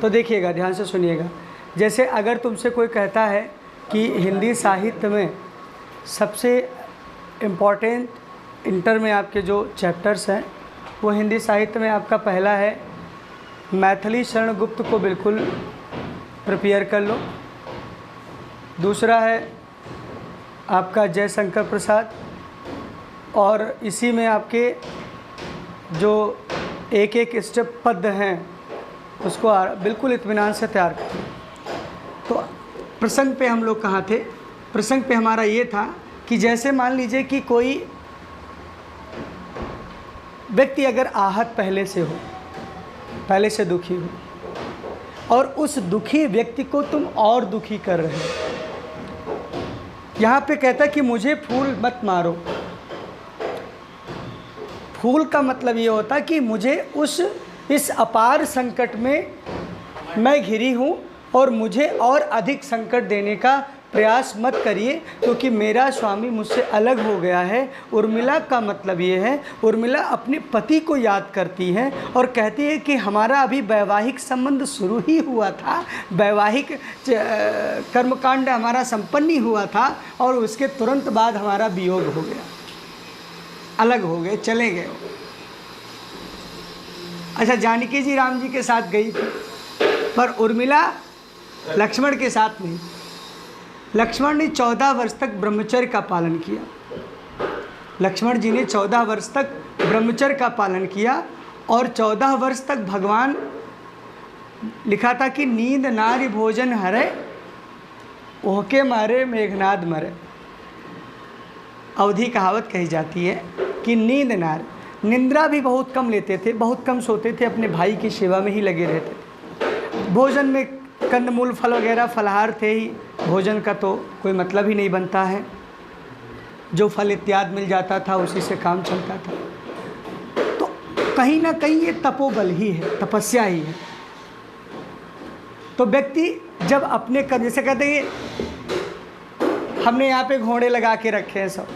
तो देखिएगा, ध्यान से सुनिएगा। जैसे अगर तुमसे कोई कहता है कि हिंदी साहित्य में सबसे इम्पॉर्टेंट इंटर में आपके जो चैप्टर्स हैं वो हिंदी साहित्य में आपका पहला है मैथिली शरण गुप्त को बिल्कुल प्रिपेयर कर लो। दूसरा है आपका जयशंकर प्रसाद, और इसी में आपके जो एक एक स्टेप पद हैं उसको बिल्कुल इत्मीनान से तैयार करें। तो प्रसंग पे हम लोग कहाँ थे? प्रसंग पे हमारा ये था कि जैसे मान लीजिए कि कोई व्यक्ति अगर आहत पहले से हो, पहले से दुखी हो, और उस दुखी व्यक्ति को तुम और दुखी कर रहे हो। यहाँ पे कहता कि मुझे फूल मत मारो। फूल का मतलब ये होता कि मुझे इस अपार संकट में मैं घिरी हूँ और मुझे और अधिक संकट देने का प्रयास मत करिए, क्योंकि मेरा स्वामी मुझसे अलग हो गया है। उर्मिला का मतलब ये है, उर्मिला अपने पति को याद करती है और कहती है कि हमारा अभी वैवाहिक संबंध शुरू ही हुआ था, वैवाहिक कर्मकांड हमारा संपन्न ही हुआ था और उसके तुरंत बाद हमारा वियोग हो गया, अलग हो गए, चले गए। अच्छा, जानकी जी राम जी के साथ गई थी, पर उर्मिला लक्ष्मण के साथ नहीं। लक्ष्मण ने 14 वर्ष तक ब्रह्मचर्य का पालन किया। लक्ष्मण जी ने 14 वर्ष तक ब्रह्मचर्य का पालन किया और 14 वर्ष तक भगवान, लिखा था कि नींद नारी भोजन हरे, ओहके मारे मेघनाद मरे। अवधि कहावत कही जाती है कि नींद नार, निंद्रा भी बहुत कम लेते थे, बहुत कम सोते थे, अपने भाई की सेवा में ही लगे रहते थे। भोजन में कंदमूल फल वगैरह फलाहार थे ही, भोजन का तो कोई मतलब ही नहीं बनता है। जो फल इत्यादि मिल जाता था उसी से काम चलता था। तो कहीं ना कहीं ये तपोबल ही है, तपस्या ही है। तो व्यक्ति जब अपने कर्म, जैसे कहते हैं हमने यहाँ पे घोड़े लगा के रखे हैं, सब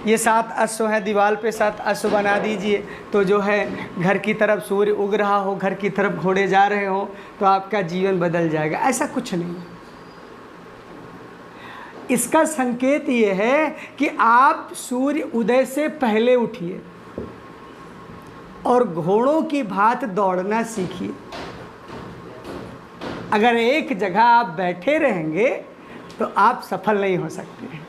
ये 7 अश्व हैं, दीवार पे 7 अश्व बना दीजिए, तो जो है घर की तरफ सूर्य उग रहा हो, घर की तरफ घोड़े जा रहे हो, तो आपका जीवन बदल जाएगा। ऐसा कुछ नहीं। इसका संकेत ये है कि आप सूर्य उदय से पहले उठिए और घोड़ों की भांति दौड़ना सीखिए। अगर एक जगह आप बैठे रहेंगे तो आप सफल नहीं हो सकते हैं।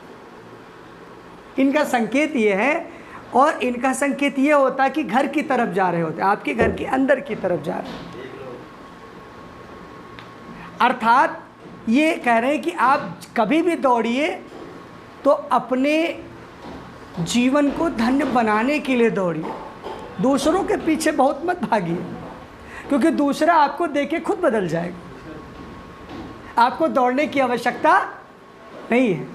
इनका संकेत ये है, और इनका संकेत ये होता है कि घर की तरफ जा रहे होते, आपके घर के अंदर की तरफ जा रहे होते। अर्थात ये कह रहे हैं कि आप कभी भी दौड़िए तो अपने जीवन को धन्य बनाने के लिए दौड़िए, दूसरों के पीछे बहुत मत भागिए, क्योंकि दूसरा आपको देखे खुद बदल जाएगा। आपको दौड़ने की आवश्यकता नहीं है,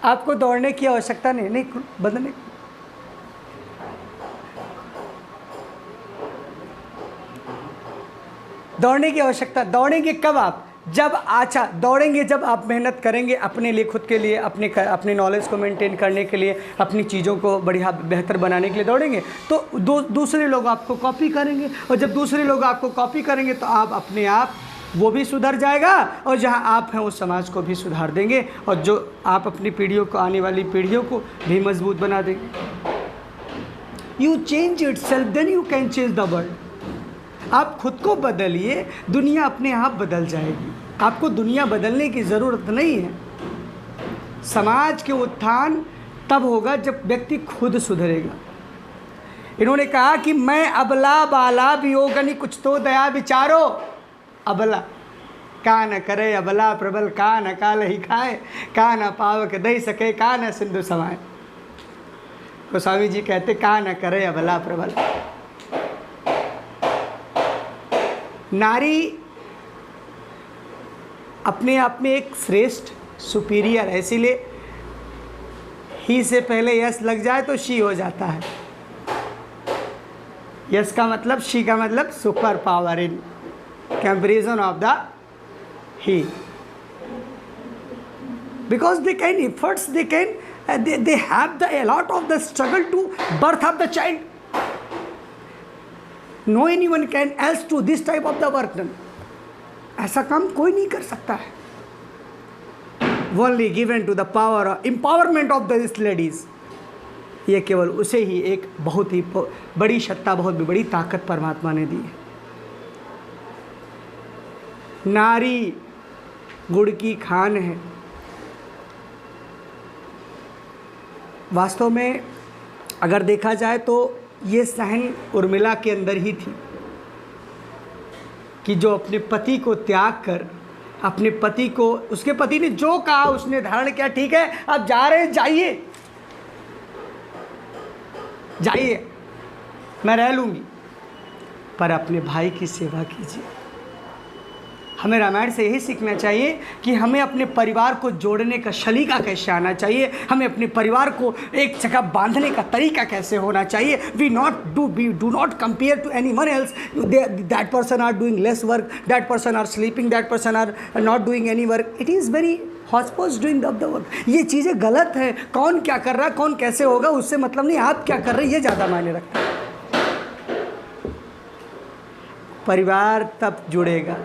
आपको दौड़ने की आवश्यकता नहीं बदलने। दौड़ने की आवश्यकता, दौड़ेंगे कब आप? जब अच्छा दौड़ेंगे जब आप मेहनत करेंगे अपने लिए, खुद के लिए, अपने नॉलेज को मेंटेन करने के लिए, अपनी चीज़ों को बढ़िया बेहतर बनाने के लिए दौड़ेंगे, तो दूसरे लोग आपको कॉपी करेंगे, और जब दूसरे लोग आपको कॉपी करेंगे तो आप अपने आप वो भी सुधर जाएगा, और जहाँ आप हैं उस समाज को भी सुधार देंगे, और जो आप अपनी पीढ़ियों को, आने वाली पीढ़ियों को भी मजबूत बना देंगे। You change itself then you can change the world. आप खुद को बदलिए, दुनिया अपने आप बदल जाएगी। आपको दुनिया बदलने की ज़रूरत नहीं है। समाज के उत्थान तब होगा जब व्यक्ति खुद सुधरेगा। इन्होंने कहा कि मैं अबला बाला वियोगनी कुछ तो दया विचारो। अबला का न करे अबला प्रबल, का न काल ही खाए, का न पावक दही सके, का न सिंधु समाए। तो स्वामी जी कहते का न करे अबला प्रबल। नारी अपने आप में एक श्रेष्ठ सुपीरियर है, इसीलिए ही से पहले यश लग जाए तो शी हो जाता है। यश का मतलब, शी का मतलब super power in comparison of the he, because they can efforts, they have a lot of the struggle to birth up the child. No anyone can else to this type of the work done. ऐसा काम कोई नहीं कर सकता है। Only given to the power empowerment of this ladies, ये केवल उसे ही एक बहुत ही बड़ी सत्ता, बहुत भी बड़ी ताकत परमात्मा ने दी है। नारी गुड़ की खान है। वास्तव में अगर देखा जाए तो ये सहन उर्मिला के अंदर ही थी कि जो अपने पति को त्याग कर, अपने पति को, उसके पति ने जो कहा उसने धारण किया, ठीक है आप जा रहे हैं, जाइए जाइए, मैं रह लूँगी, पर अपने भाई की सेवा कीजिए। हमें रामायण से यही सीखना चाहिए कि हमें अपने परिवार को जोड़ने का सलीका कैसे आना चाहिए, हमें अपने परिवार को एक जगह बांधने का तरीका कैसे होना चाहिए। We do not compare to any one else, that person are doing less work, that person are sleeping, that person are not doing any work, it is very हॉस्पोज डूइंग द वर्क। ये चीज़ें गलत हैं। कौन क्या कर रहा है, कौन कैसे होगा, उससे मतलब नहीं, आप क्या कर रहे हैं ये ज़्यादा मायने रखता है। परिवार तब जुड़ेगा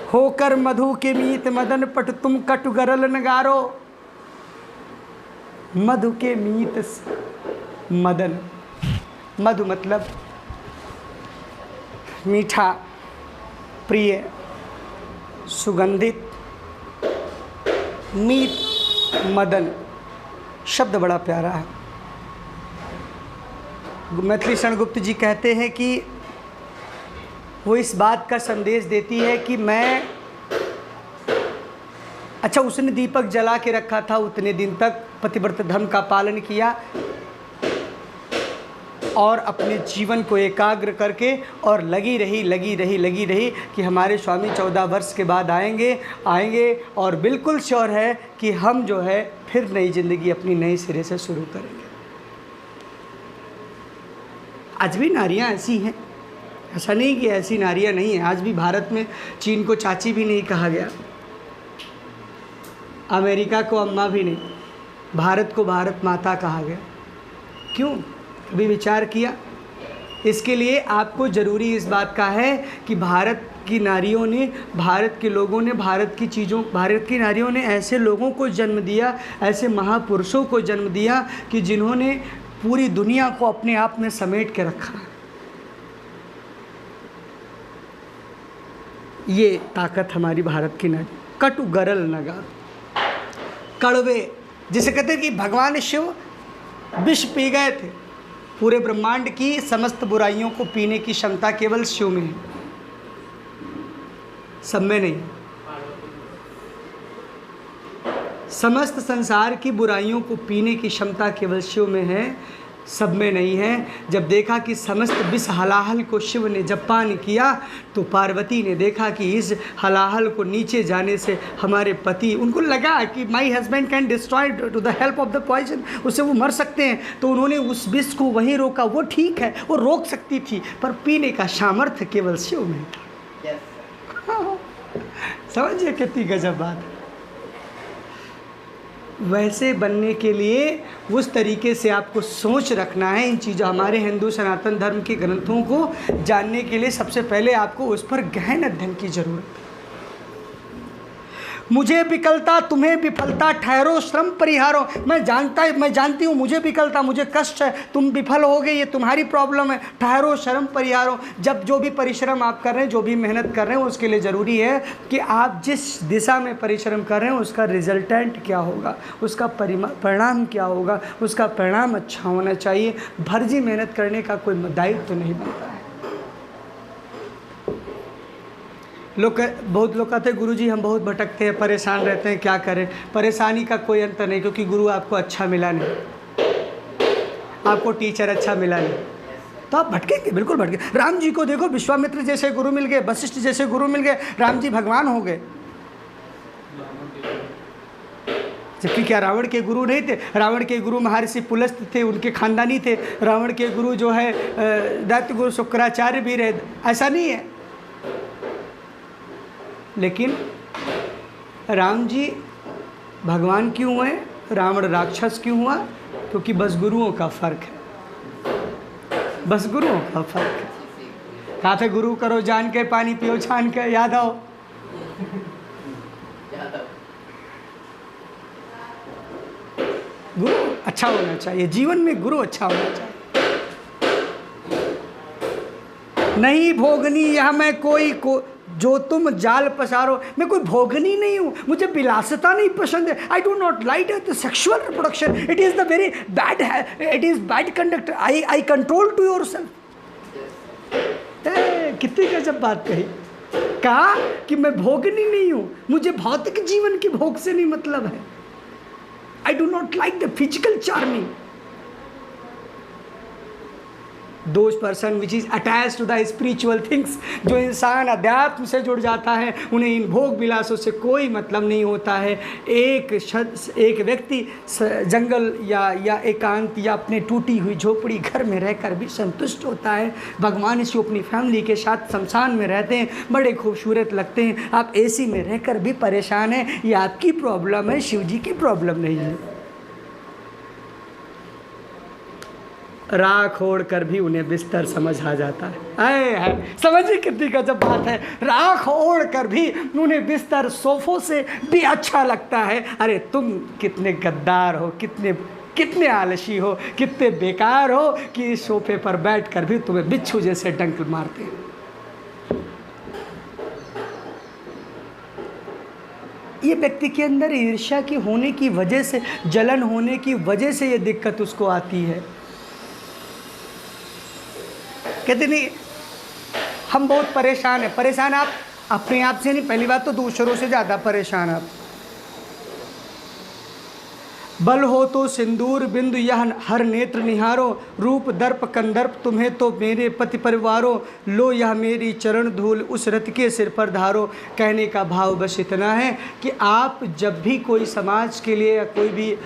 होकर मधु के मीत मदन पट तुम कटु गरल नगारो। मधु के मीत मदन, मधु मतलब मीठा, प्रिय, सुगंधित, मीत, मदन शब्द बड़ा प्यारा है। मैथिली शरण गुप्त जी कहते हैं कि वो इस बात का संदेश देती है कि मैं, अच्छा उसने दीपक जला के रखा था, उतने दिन तक पतिव्रत धर्म का पालन किया और अपने जीवन को एकाग्र करके और लगी रही कि हमारे स्वामी 14 वर्ष के बाद आएंगे और बिल्कुल श्योर है कि हम जो है फिर नई ज़िंदगी अपनी नए सिरे से शुरू करेंगे। आज भी नारियां ऐसी हैं, ऐसा नहीं कि ऐसी नारियां नहीं हैं। आज भी भारत में चीन को चाची भी नहीं कहा गया, अमेरिका को अम्मा भी नहीं, भारत को भारत माता कहा गया। क्यों? कभी विचार किया? इसके लिए आपको ज़रूरी इस बात का है कि भारत की नारियों ने, भारत के लोगों ने, भारत की नारियों ने ऐसे लोगों को जन्म दिया, ऐसे महापुरुषों को जन्म दिया कि जिन्होंने पूरी दुनिया को अपने आप में समेट के रखा। ये ताकत हमारी भारत की नारी। कटु गरल नगार, कड़वे, जिसे कहते हैं कि भगवान शिव विष पी गए थे। पूरे ब्रह्मांड की समस्त बुराइयों को पीने की क्षमता केवल शिव में है, सब में नहीं। समस्त संसार की बुराइयों को पीने की क्षमता केवल शिव में है, सब में नहीं है। जब देखा कि समस्त विष हलाहल को शिव ने जब पान किया तो पार्वती ने देखा कि इस हलाहल को नीचे जाने से हमारे पति, उनको लगा कि my husband can destroy to the help of the poison, उससे वो मर सकते हैं। तो उन्होंने उस विष को वहीं रोका। वो ठीक है, वो रोक सकती थी, पर पीने का सामर्थ्य केवल शिव में था। समझिए कितनी गजब बात है। वैसे बनने के लिए उस तरीके से आपको सोच रखना है। इन चीज़ों, हमारे हिंदू सनातन धर्म के ग्रंथों को जानने के लिए सबसे पहले आपको उस पर गहन अध्ययन की जरूरत है। मुझे विकलता तुम्हें विफलता, ठहरो श्रम परिहारो। मैं जानती हूँ मुझे विकलता, मुझे कष्ट है, तुम विफल हो गए, ये तुम्हारी प्रॉब्लम है, ठहरो श्रम परिहारो। जब जो भी परिश्रम आप कर रहे हैं, जो भी मेहनत कर रहे हैं, उसके लिए ज़रूरी है कि आप जिस दिशा में परिश्रम कर रहे हैं उसका रिजल्टेंट क्या होगा, उसका परिणाम क्या होगा, उसका परिणाम अच्छा होना चाहिए। भर्जी मेहनत करने का कोई दायित्व तो नहीं बनता है। बहुत लोग कहते हैं गुरुजी हम बहुत भटकते हैं, परेशान रहते हैं, क्या करें। परेशानी का कोई अंत नहीं, क्योंकि गुरु आपको अच्छा मिला नहीं, आपको टीचर अच्छा मिला नहीं, तो आप भटकेंगे, बिल्कुल भटकेंगे। राम जी को देखो, विश्वामित्र जैसे गुरु मिल गए, वशिष्ठ जैसे गुरु मिल गए, राम जी भगवान हो गए। जबकि क्या रावण के गुरु नहीं थे? रावण के गुरु महर्षि पुलस्त थे, उनके खानदानी थे। रावण के गुरु जो है दैत्य गुरु शुक्राचार्य भी रहे, ऐसा नहीं है। लेकिन राम जी भगवान क्यों हुए, रावण राक्षस क्यों हुआ? क्योंकि बस गुरुओं का फ़र्क है। बस गुरुओं का फर्क है। कहा था गुरु करो जान के, पानी पियो छान के, याद आओ। गुरु अच्छा होना चाहिए, जीवन में गुरु अच्छा होना चाहिए। नहीं भोगनी यह मैं कोई को जो तुम जाल पसारो, मैं कोई भोगनी नहीं हूँ, मुझे विलासिता नहीं पसंद है। I do not like the sexual reproduction, it is the very bad, it is bad conduct, I control to yourself. कितनी गजब बात कही। कहा कि मैं भोगनी नहीं हूँ, मुझे भौतिक जीवन की भोग से नहीं मतलब है। I do not like the physical charming, those person which is attach to the spiritual things. जो इंसान अध्यात्म से जुड़ जाता है उन्हें इन भोग विलासों से कोई मतलब नहीं होता है। एक व्यक्ति जंगल या एकांत या अपने टूटी हुई झोपड़ी घर में रहकर भी संतुष्ट होता है। भगवान इसी अपनी फैमिली के साथ शमशान में रहते हैं, बड़े खूबसूरत लगते हैं। आप एसी में रहकर भी परेशान हैं, ये आपकी प्रॉब्लम है, शिव जी की प्रॉब्लम नहीं है। राख ओढ़ कर भी उन्हें बिस्तर समझ आ जाता है। समझिए कितनी गजब बात है। राख ओढ़ कर भी उन्हें बिस्तर सोफों से भी अच्छा लगता है। अरे तुम कितने गद्दार हो, कितने आलसी हो, कितने बेकार हो कि इस सोफे पर बैठ कर भी तुम्हें बिच्छू जैसे डंक मारते हैं। ये व्यक्ति के अंदर ईर्ष्या की होने की वजह से, जलन होने की वजह से ये दिक्कत उसको आती है। कहते नहीं हम बहुत परेशान हैं। परेशान आप अपने आप से नहीं, पहली बात तो दूसरों से ज़्यादा परेशान आप। बल हो तो सिंदूर बिंदु यह हर नेत्र निहारो, रूप दर्प कंदर्प तुम्हें तो मेरे पति परिवारों, लो यह मेरी चरण धूल उस रथ के सिर पर धारो। कहने का भाव बस इतना है कि आप जब भी कोई समाज के लिए या कोई भी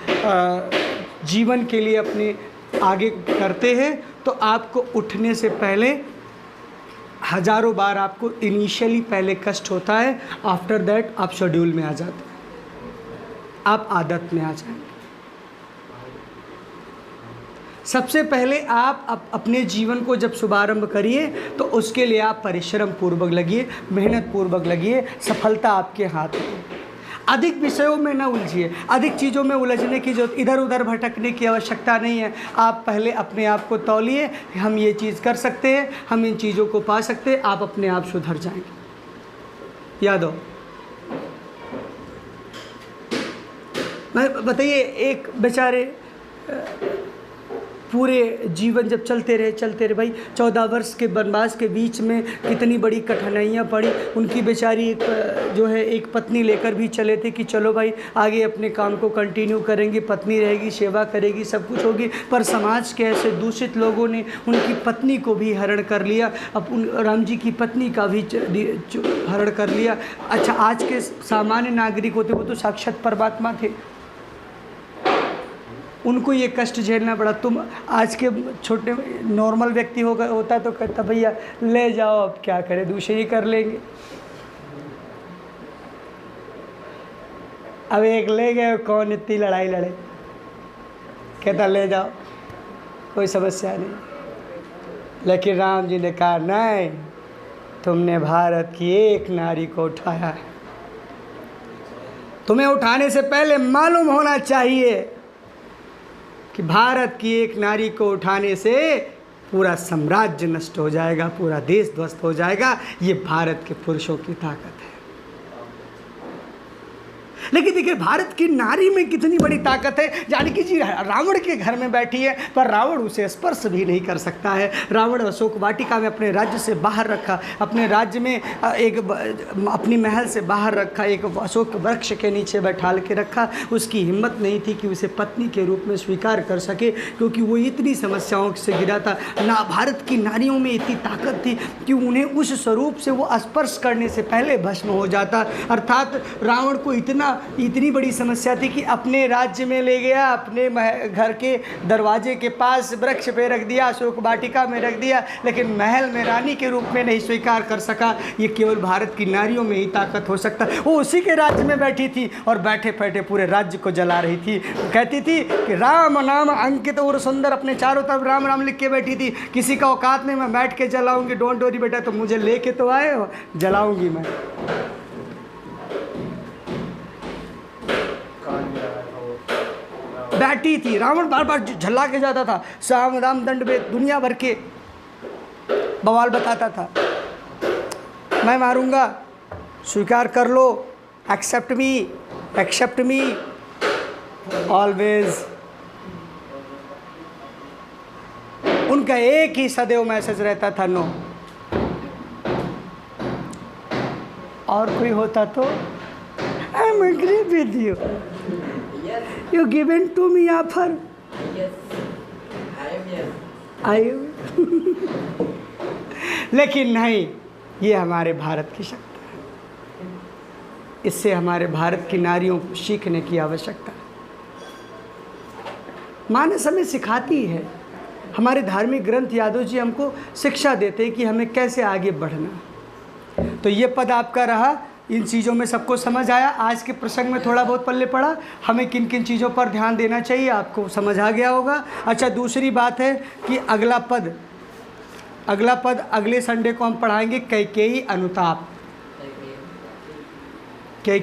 जीवन के लिए अपने आगे करते हैं तो आपको उठने से पहले हजारों बार आपको इनिशियली पहले कष्ट होता है, आफ्टर दैट आप शेड्यूल में आ जाते हैं, आप आदत में आ जाएंगे। सबसे पहले आप अपने जीवन को जब शुभारंभ करिए तो उसके लिए आप परिश्रम पूर्वक लगिए, मेहनत पूर्वक लगिए, सफलता आपके हाथ में। अधिक विषयों में न उलझिए, अधिक चीज़ों में उलझने की जो इधर उधर भटकने की आवश्यकता नहीं है। आप पहले अपने आप को तौलिए, हम ये चीज़ कर सकते हैं, हम इन चीज़ों को पा सकते हैं, आप अपने आप सुधर जाएंगे। याद हो, मैं बताइए, एक बेचारे पूरे जीवन जब चलते रहे भाई, 14 वर्ष के वनवास के बीच में कितनी बड़ी कठिनाइयाँ पड़ी। उनकी बेचारी एक पत्नी लेकर भी चले थे कि चलो भाई आगे अपने काम को कंटिन्यू करेंगे, पत्नी रहेगी, सेवा करेगी, सब कुछ होगी। पर समाज के ऐसे दूषित लोगों ने उनकी पत्नी को भी हरण कर लिया, अब राम जी की पत्नी का भी हरण कर लिया। अच्छा, आज के सामान्य नागरिक होते, वो तो साक्षात परमात्मा थे, उनको ये कष्ट झेलना पड़ा। तुम आज के छोटे नॉर्मल व्यक्ति होता तो कहता भैया ले जाओ, अब क्या करें, दूसरे ही कर लेंगे। अब एक ले गए, कौन इतनी लड़ाई लड़े, कहता ले जाओ, कोई समस्या नहीं। लेकिन राम जी ने कहा नहीं, तुमने भारत की एक नारी को उठाया है, तुम्हें उठाने से पहले मालूम होना चाहिए कि भारत की एक नारी को उठाने से पूरा साम्राज्य नष्ट हो जाएगा, पूरा देश ध्वस्त हो जाएगा। ये भारत के पुरुषों की ताकत है। लेकिन देखिए भारत की नारी में कितनी बड़ी ताकत है। जानकी जी रावण के घर में बैठी है पर रावण उसे स्पर्श भी नहीं कर सकता है। रावण अशोक वाटिका में अपने राज्य से बाहर रखा, अपने राज्य में अपनी महल से बाहर रखा, एक अशोक वृक्ष के नीचे बैठाल के रखा। उसकी हिम्मत नहीं थी कि उसे पत्नी के रूप में स्वीकार कर सके, क्योंकि वो इतनी समस्याओं से घिरा था। ना भारत की नारियों में इतनी ताकत थी कि उन्हें उस स्वरूप से वो स्पर्श करने से पहले भस्म हो जाता। अर्थात रावण को इतना इतनी बड़ी समस्या थी कि अपने राज्य में ले गया, अपने घर के दरवाजे के पास वृक्ष पे रख दिया, अशोक वाटिका में रख दिया, लेकिन महल में रानी के रूप में नहीं स्वीकार कर सका। ये केवल भारत की नारियों में ही ताकत हो सकता। वो उसी के राज्य में बैठी थी और बैठे बैठे पूरे राज्य को जला रही थी। कहती थी कि राम नाम अंकित और सुंदर, अपने चारों तरफ राम राम लिख के बैठी थी। किसी का औकात नहीं, मैं बैठ के जलाऊंगी, डोंट वरी बेटा, तो मुझे लेके तो आए हो, जलाऊंगी मैं। बैठी थी, रावण बार बार झल्ला के जाता था, साम दाम दंड भेद दुनिया भर के बवाल बताता था। मैं मारूंगा, स्वीकार कर लो, एक्सेप्ट मी ऑलवेज। उनका एक ही सदैव मैसेज रहता था, नो। और कोई होता तो I am agree with you, you given to me offer, Yes, I am लेकिन नहीं, ये हमारे भारत की शक्ति है। इससे हमारे भारत की नारियों को सीखने की आवश्यकता है। मानस हमें सिखाती है, हमारे धार्मिक ग्रंथ यादव जी हमको शिक्षा देते हैं कि हमें कैसे आगे बढ़ना। तो ये पद आपका रहा, इन चीज़ों में सबको समझ आया। आज के प्रसंग में थोड़ा बहुत पल्ले पड़ा, हमें किन किन चीज़ों पर ध्यान देना चाहिए आपको समझ आ गया होगा। अच्छा, दूसरी बात है कि अगला पद अगले संडे को हम पढ़ाएंगे कैकेयी अनुताप।